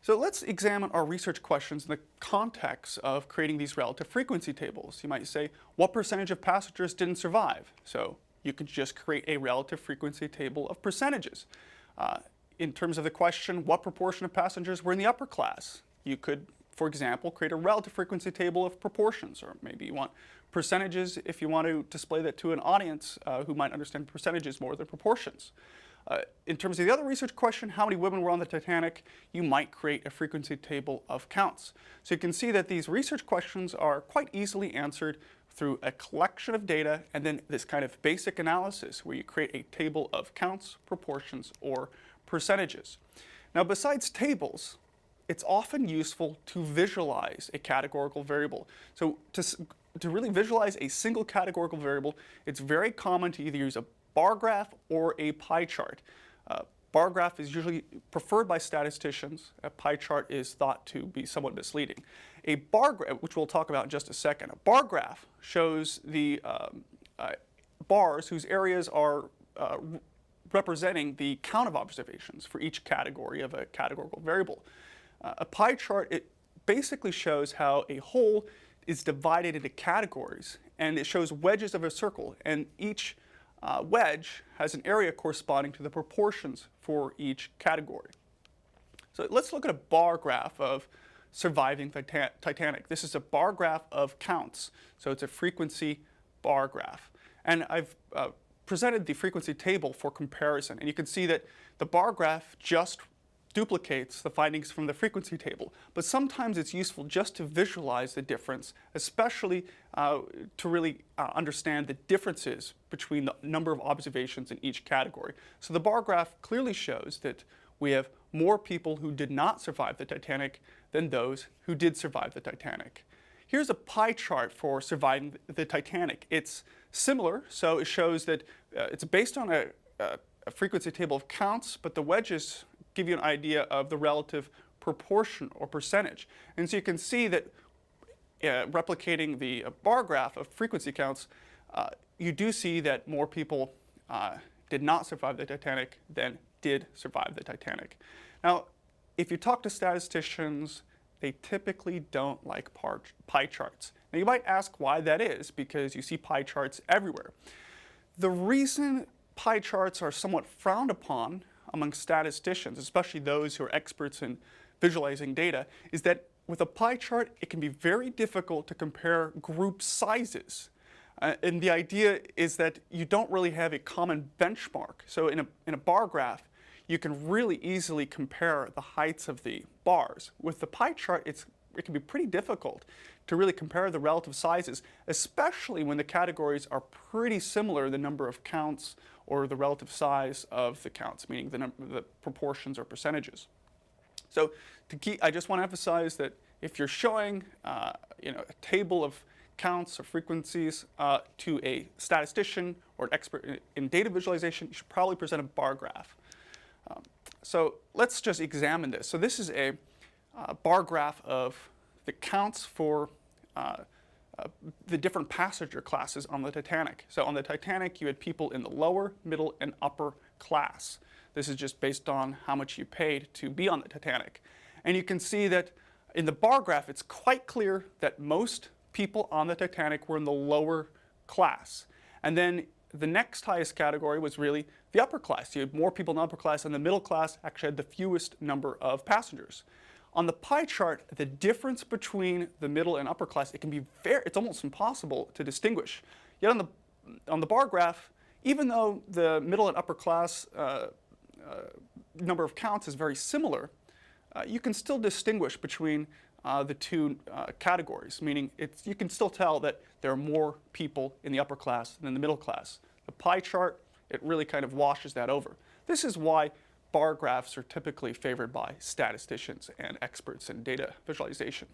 So let's examine our research questions in the context of creating these relative frequency tables. You might say, what percentage of passengers didn't survive? So you could just create a relative frequency table of percentages. In terms of the question, what proportion of passengers were in the upper class? You could, for example, create a relative frequency table of proportions, or maybe you want percentages if you want to display that to an audience who might understand percentages more than proportions. In terms of the other research question, how many women were on the Titanic, you might create a frequency table of counts. So you can see that these research questions are quite easily answered through a collection of data and then this kind of basic analysis where you create a table of counts, proportions, or percentages. Now, besides tables, it's often useful to visualize a categorical variable. So to really visualize a single categorical variable, it's very common to either use a bar graph or a pie chart. Bar graph is usually preferred by statisticians. A pie chart is thought to be somewhat misleading. A bar graph, which we'll talk about in just a second, a bar graph shows the bars whose areas are representing the count of observations for each category of a categorical variable. A pie chart, it basically shows how a whole is divided into categories, and it shows wedges of a circle, and each wedge has an area corresponding to the proportions for each category. So let's look at a bar graph of surviving Titanic. This is a bar graph of counts, so it's a frequency bar graph. And I've presented the frequency table for comparison, and you can see that the bar graph just duplicates the findings from the frequency table, but sometimes it's useful just to visualize the difference, especially to really understand the differences between the number of observations in each category. So the bar graph clearly shows that we have more people who did not survive the Titanic than those who did survive the Titanic. Here's a pie chart for surviving the Titanic. It's similar, so it shows that it's based on a frequency table of counts, but the wedges give you an idea of the relative proportion or percentage. And so you can see that replicating the bar graph of frequency counts, you do see that more people did not survive the Titanic than did survive the Titanic. Now, if you talk to statisticians, they typically don't like pie charts. Now, you might ask why that is, because you see pie charts everywhere. The reason pie charts are somewhat frowned upon among statisticians, especially those who are experts in visualizing data, is that with a pie chart, it can be very difficult to compare group sizes. And the idea is that you don't really have a common benchmark. So in a bar graph, you can really easily compare the heights of the bars. With the pie chart, it can be pretty difficult to really compare the relative sizes, especially when the categories are pretty similar, the number of counts or the relative size of the counts, meaning the proportions or percentages. So I just want to emphasize that if you're showing a table of counts or frequencies to a statistician or an expert in data visualization, you should probably present a bar graph. So let's just examine this. So this is a bar graph of the counts for the different passenger classes on the Titanic. So on the Titanic, you had people in the lower, middle, and upper class. This is just based on how much you paid to be on the Titanic. And you can see that in the bar graph, it's quite clear that most people on the Titanic were in the lower class. And then the next highest category was really the upper class. You had more people in the upper class, and the middle class actually had the fewest number of passengers. On the pie chart, the difference between the middle and upper class, it can be it's almost impossible to distinguish. Yet on the bar graph, even though the middle and upper class number of counts is very similar, you can still distinguish between the two categories, meaning you can still tell that there are more people in the upper class than the middle class. The pie chart, it really kind of washes that over. This is why bar graphs are typically favored by statisticians and experts in data visualization.